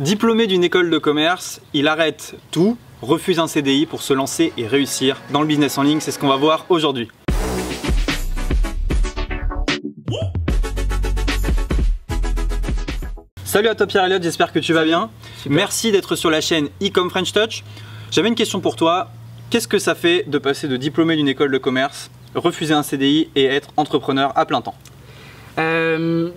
Diplômé d'une école de commerce, il arrête tout, refuse un CDI pour se lancer et réussir dans le business en ligne. C'est ce qu'on va voir aujourd'hui. Salut à toi Pierre-Elliott, j'espère que tu vas bien. Super. Merci d'être sur la chaîne e-com French Touch. J'avais une question pour toi. Qu'est-ce que ça fait de passer de diplômé d'une école de commerce, refuser un CDI et être entrepreneur à plein temps?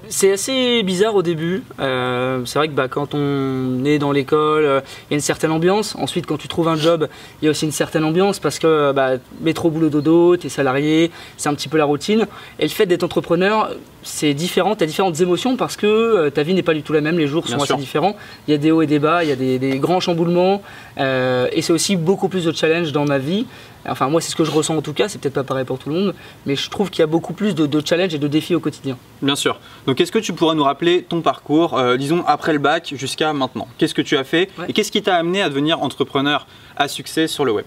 C'est assez bizarre au début. C'est vrai que quand on est dans l'école, il y a une certaine ambiance. Ensuite, quand tu trouves un job, il y a aussi une certaine ambiance parce que métro, boulot, dodo, t'es salarié, c'est un petit peu la routine. Et le fait d'être entrepreneur, c'est différent, tu as différentes émotions parce que ta vie n'est pas du tout la même, les jours sont assez différents. Il y a des hauts et des bas, il y a des grands chamboulements et c'est aussi beaucoup plus de challenge dans ma vie. Enfin moi c'est ce que je ressens en tout cas, c'est peut-être pas pareil pour tout le monde, mais je trouve qu'il y a beaucoup plus de challenges et de défis au quotidien. Bien sûr. Donc est-ce que tu pourrais nous rappeler ton parcours, disons après le bac jusqu'à maintenant? Qu'est-ce que tu as fait et qu'est-ce qui t'a amené à devenir entrepreneur à succès sur le web?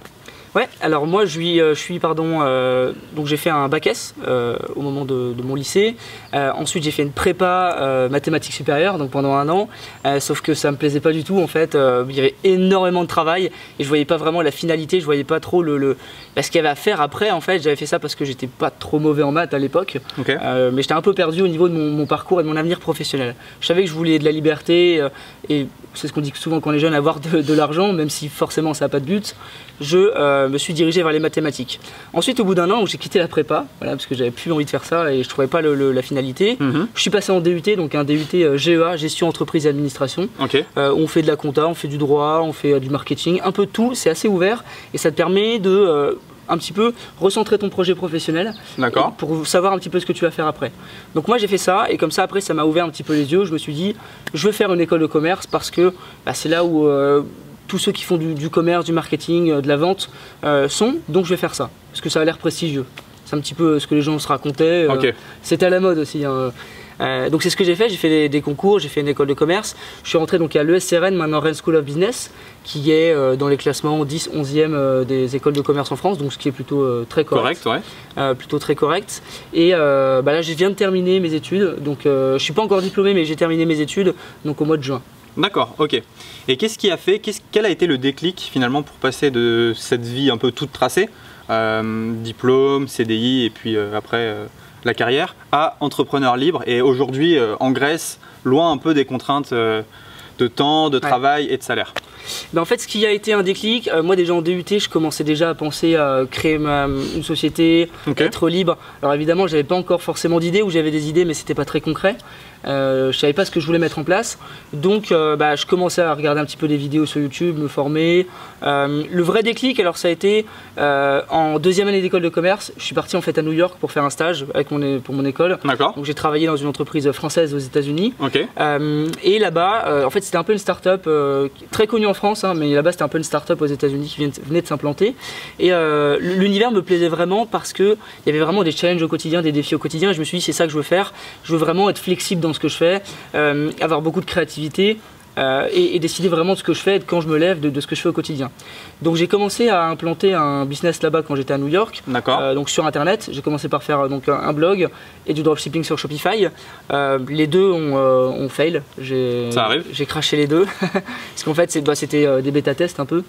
Ouais, alors moi donc j'ai fait un bac S au moment de mon lycée. Ensuite j'ai fait une prépa mathématiques supérieures donc pendant un an. Sauf que ça me plaisait pas du tout en fait. Il y avait énormément de travail et je voyais pas vraiment la finalité. Je voyais pas trop ce qu'il y avait à faire après. En fait j'avais fait ça parce que j'étais pas trop mauvais en maths à l'époque. Okay. Mais j'étais un peu perdu au niveau de mon parcours et de mon avenir professionnel. Je savais que je voulais de la liberté et c'est ce qu'on dit souvent quand on est jeune, avoir de l'argent, même si forcément ça n'a pas de but. Je me suis dirigé vers les mathématiques. Ensuite, au bout d'un an, j'ai quitté la prépa, voilà, parce que j'avais plus envie de faire ça et je trouvais pas la finalité. Je suis passé en DUT, donc un DUT GEA, gestion entreprise et administration. Okay. On fait de la compta, on fait du droit, on fait du marketing, un peu de tout. C'est assez ouvert et ça te permet de un petit peu recentrer ton projet professionnel pour savoir un petit peu ce que tu vas faire après. Donc moi j'ai fait ça et comme ça après ça m'a ouvert un petit peu les yeux. Je me suis dit je veux faire une école de commerce parce que c'est là où tous ceux qui font du commerce, du marketing, de la vente sont, donc je vais faire ça parce que ça a l'air prestigieux. C'est un petit peu ce que les gens se racontaient. C'était à la mode aussi. Donc c'est ce que j'ai fait, j'ai fait des concours, j'ai fait une école de commerce. Je suis rentré donc à l'ESCRN, maintenant Rennes School of Business, qui est dans les classements 10, 11e des écoles de commerce en France, donc ce qui est plutôt très correct. Plutôt très correct. Et là je viens de terminer mes études, donc je ne suis pas encore diplômé mais j'ai terminé mes études donc au mois de juin. D'accord, ok. Et qu'est-ce qui a fait, quel a été le déclic finalement pour passer de cette vie un peu toute tracée, diplôme, CDI et puis après la carrière, à entrepreneur libre et aujourd'hui en Grèce, loin un peu des contraintes de temps, de travail et de salaire? En fait, ce qui a été un déclic, moi déjà en DUT, je commençais déjà à penser à créer une société, être libre. Alors évidemment, j'avais pas encore forcément d'idées ou j'avais des idées, mais c'était pas très concret. Je savais pas ce que je voulais mettre en place, donc je commençais à regarder un petit peu des vidéos sur YouTube, me former. Le vrai déclic, alors ça a été en deuxième année d'école de commerce. Je suis parti en fait à New York pour faire un stage pour mon école. Donc j'ai travaillé dans une entreprise française aux États-Unis. Et là-bas, en fait, c'était un peu une start-up très connue en France, mais là-bas c'était un peu une start-up aux États-Unis qui venait de s'implanter. Et l'univers me plaisait vraiment parce que il y avait vraiment des challenges au quotidien, des défis au quotidien. Et je me suis dit c'est ça que je veux faire. Je veux vraiment être flexible dans ce que je fais, avoir beaucoup de créativité et décider vraiment de ce que je fais et de quand je me lève, de ce que je fais au quotidien. Donc j'ai commencé à implanter un business là-bas quand j'étais à New York, donc sur internet. J'ai commencé par faire un blog et du dropshipping sur Shopify. Les deux ont fail, j'ai craché les deux parce qu'en fait c'était des bêta tests un peu.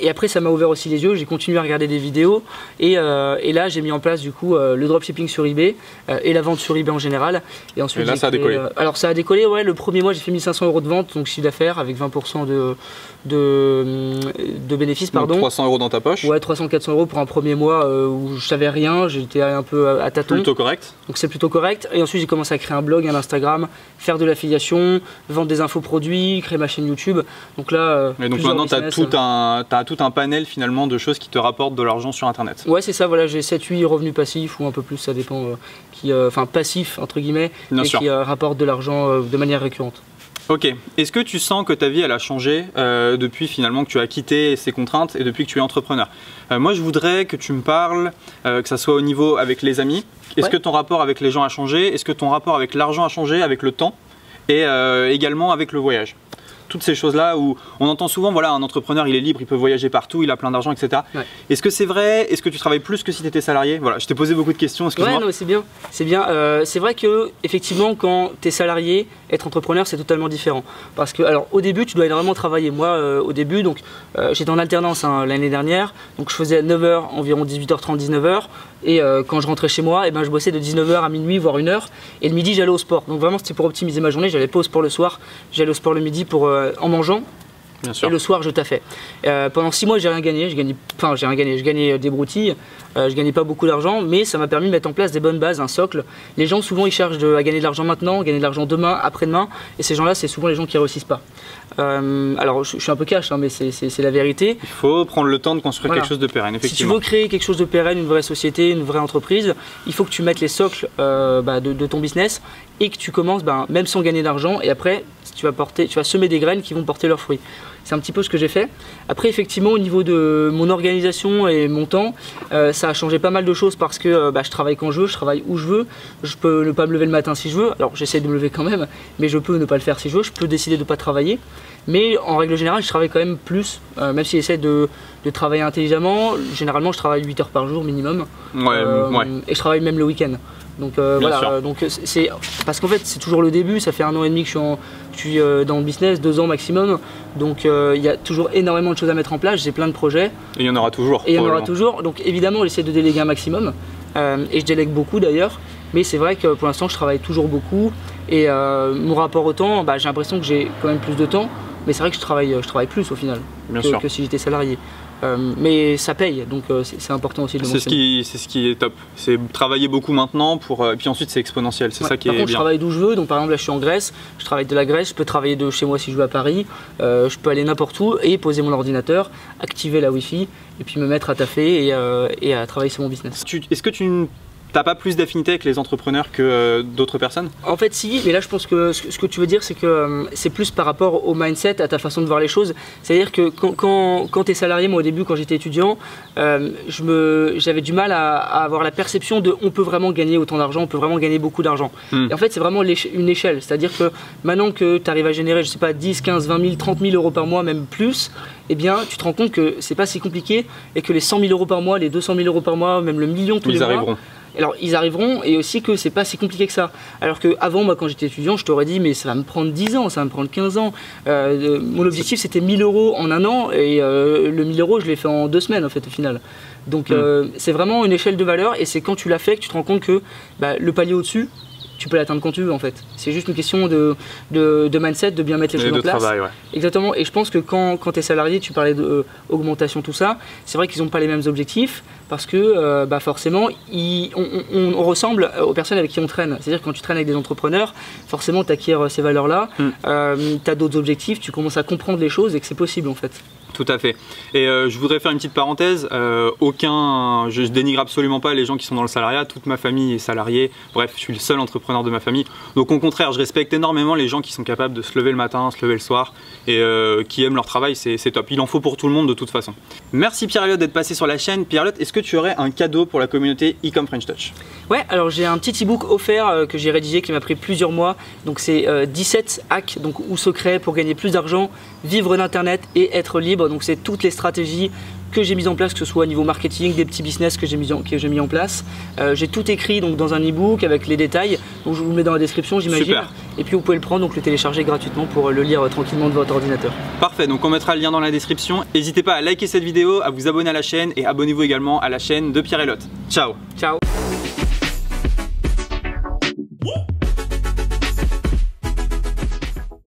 Et après ça m'a ouvert aussi les yeux, j'ai continué à regarder des vidéos et là j'ai mis en place du coup le dropshipping sur eBay et la vente sur eBay en général. Et ensuite là ça a décollé. Alors ça a décollé, ouais. Le premier mois j'ai fait 1500 € de vente, donc chiffre d'affaires avec 20% de bénéfices, pardon. Donc 300 € dans ta poche. Ouais, 300-400 € pour un premier mois où je savais rien, j'étais un peu à tâtons. Plutôt correct. Donc c'est plutôt correct. Et ensuite j'ai commencé à créer un blog, un Instagram, faire de l'affiliation, vendre des infoproduits, créer ma chaîne YouTube. Donc là. Et donc maintenant tu as tout un panel finalement de choses qui te rapportent de l'argent sur internet. Ouais, c'est ça, voilà, j'ai 7-8 revenus passifs ou un peu plus, ça dépend, enfin passifs entre guillemets, mais qui rapportent de l'argent de manière récurrente. Ok. Est-ce que tu sens que ta vie elle a changé depuis finalement que tu as quitté ces contraintes et depuis que tu es entrepreneur? Moi je voudrais que tu me parles, que ça soit au niveau avec les amis. Est-ce que ton rapport avec les gens a changé? Est-ce que ton rapport avec l'argent a changé avec le temps? Et également avec le voyage? toutes ces choses-là où on entend souvent, voilà, un entrepreneur, il est libre, il peut voyager partout, il a plein d'argent, etc. Ouais. Est-ce que c'est vrai? Est-ce que tu travailles plus que si tu étais salarié? Voilà, je t'ai posé beaucoup de questions, excuse-moi. Ouais, non, c'est bien. C'est bien. C'est vrai que effectivement, quand tu es salarié, être entrepreneur, c'est totalement différent. Parce que, alors, au début, tu dois énormément travailler. Moi, au début, donc, j'étais en alternance l'année dernière, donc je faisais 9h, environ 18h30, 19h. Et quand je rentrais chez moi, je bossais de 19h à minuit, voire 1h. Et le midi, j'allais au sport. Donc vraiment, c'était pour optimiser ma journée. J'allais pas au sport le soir, j'allais au sport le midi en mangeant. Bien sûr. Et le soir, je taffais. Pendant 6 mois, j'ai rien gagné. Je gagnais des broutilles. Je gagnais pas beaucoup d'argent, mais ça m'a permis de mettre en place des bonnes bases, un socle. Les gens, souvent, ils cherchent à gagner de l'argent maintenant, gagner de l'argent demain, après-demain. Et ces gens-là, c'est souvent les gens qui réussissent pas. Alors, je suis un peu cash, mais c'est la vérité. Il faut prendre le temps de construire quelque chose de pérenne, effectivement. Si tu veux créer quelque chose de pérenne, une vraie société, une vraie entreprise, il faut que tu mettes les socles de ton business et que tu commences, même sans gagner d'argent. Et après, tu vas semer des graines qui vont porter leurs fruits. C'est un petit peu ce que j'ai fait. Après, effectivement, au niveau de mon organisation et mon temps, ça a changé pas mal de choses parce que je travaille quand je veux, je travaille où je veux. Je peux ne pas me lever le matin si je veux. Alors, j'essaie de me lever quand même, mais je peux ne pas le faire si je veux. Je peux décider de ne pas travailler. Mais en règle générale, je travaille quand même plus, même si j'essaie de travailler intelligemment. Généralement, je travaille 8 heures par jour minimum. Et je travaille même le week-end. Donc voilà, donc c'est parce qu'en fait c'est toujours le début, ça fait 1 an et demi que je suis dans le business, 2 ans maximum, donc il y a toujours énormément de choses à mettre en place, j'ai plein de projets. Et il y en aura toujours. Et il y en aura toujours, donc évidemment j'essaie de déléguer un maximum, et je délègue beaucoup d'ailleurs, mais c'est vrai que pour l'instant je travaille toujours beaucoup, et mon rapport au temps, j'ai l'impression que j'ai quand même plus de temps, mais c'est vrai que je travaille plus au final que si j'étais salarié. Mais ça paye, donc c'est important aussi de le mentionner. C'est ce qui est top, c'est travailler beaucoup maintenant, et puis ensuite c'est exponentiel, c'est ça qui est bien. Par contre, je travaille d'où je veux, donc par exemple là je suis en Grèce, je travaille de la Grèce, je peux travailler de chez moi si je veux à Paris, je peux aller n'importe où et poser mon ordinateur, activer la Wi-Fi et puis me mettre à taffer et à travailler sur mon business. Est-ce que tu t'as pas plus d'affinité avec les entrepreneurs que d'autres personnes? En fait si, mais là je pense que ce que tu veux dire c'est que c'est plus par rapport au mindset, à ta façon de voir les choses. C'est-à-dire que quand tu es salarié, moi au début quand j'étais étudiant, j'avais du mal à avoir la perception de on peut vraiment gagner autant d'argent, on peut vraiment gagner beaucoup d'argent. Et en fait c'est vraiment une échelle, c'est-à-dire que maintenant que tu arrives à générer, je sais pas, 10, 15, 20 000, 30 000 euros par mois, même plus, eh bien tu te rends compte que c'est pas si compliqué et que les 100 000 euros par mois, les 200 000 euros par mois, même le million tous les mois, alors ils arriveront, et aussi que c'est pas si compliqué que ça. Alors qu'avant, moi quand j'étais étudiant, je t'aurais dit mais ça va me prendre 10 ans, ça va me prendre 15 ans. Mon objectif c'était 1000 euros en 1 an, et le 1000 euros je l'ai fait en 2 semaines en fait au final. Donc c'est vraiment une échelle de valeur, et c'est quand tu l'as fait que tu te rends compte que le palier au-dessus, tu peux l'atteindre quand tu veux en fait. C'est juste une question de mindset, de bien mettre les choses en place. Travail, ouais. Exactement, et je pense que quand tu es salarié, tu parlais d'augmentation, tout ça, c'est vrai qu'ils n'ont pas les mêmes objectifs parce que forcément on ressemble aux personnes avec qui on traîne. C'est-à-dire que quand tu traînes avec des entrepreneurs, forcément tu acquiers ces valeurs-là, tu as d'autres objectifs, tu commences à comprendre les choses et que c'est possible en fait. Tout à fait. Et je voudrais faire une petite parenthèse. Je dénigre absolument pas les gens qui sont dans le salariat. Toute ma famille est salariée. Bref, je suis le seul entrepreneur de ma famille. Donc au contraire, je respecte énormément les gens qui sont capables de se lever le matin, se lever le soir et qui aiment leur travail. C'est top. Il en faut pour tout le monde de toute façon. Merci Pierre-Elliott d'être passé sur la chaîne. Pierre-Elliott, est-ce que tu aurais un cadeau pour la communauté Ecom French Touch? Ouais, alors j'ai un petit e-book offert que j'ai rédigé qui m'a pris plusieurs mois. Donc c'est 17 hacks ou secrets pour gagner plus d'argent, vivre d'internet et être libre. Donc c'est toutes les stratégies que j'ai mises en place, que ce soit au niveau marketing, des petits business que j'ai mis en place. J'ai tout écrit donc dans un e-book avec les détails. Donc je vous le mets dans la description, j'imagine. Et puis vous pouvez le prendre, donc le télécharger gratuitement pour le lire tranquillement de votre ordinateur. Parfait, donc on mettra le lien dans la description. N'hésitez pas à liker cette vidéo, à vous abonner à la chaîne et abonnez-vous également à la chaîne de Pierre-Elliott. Ciao. Ciao.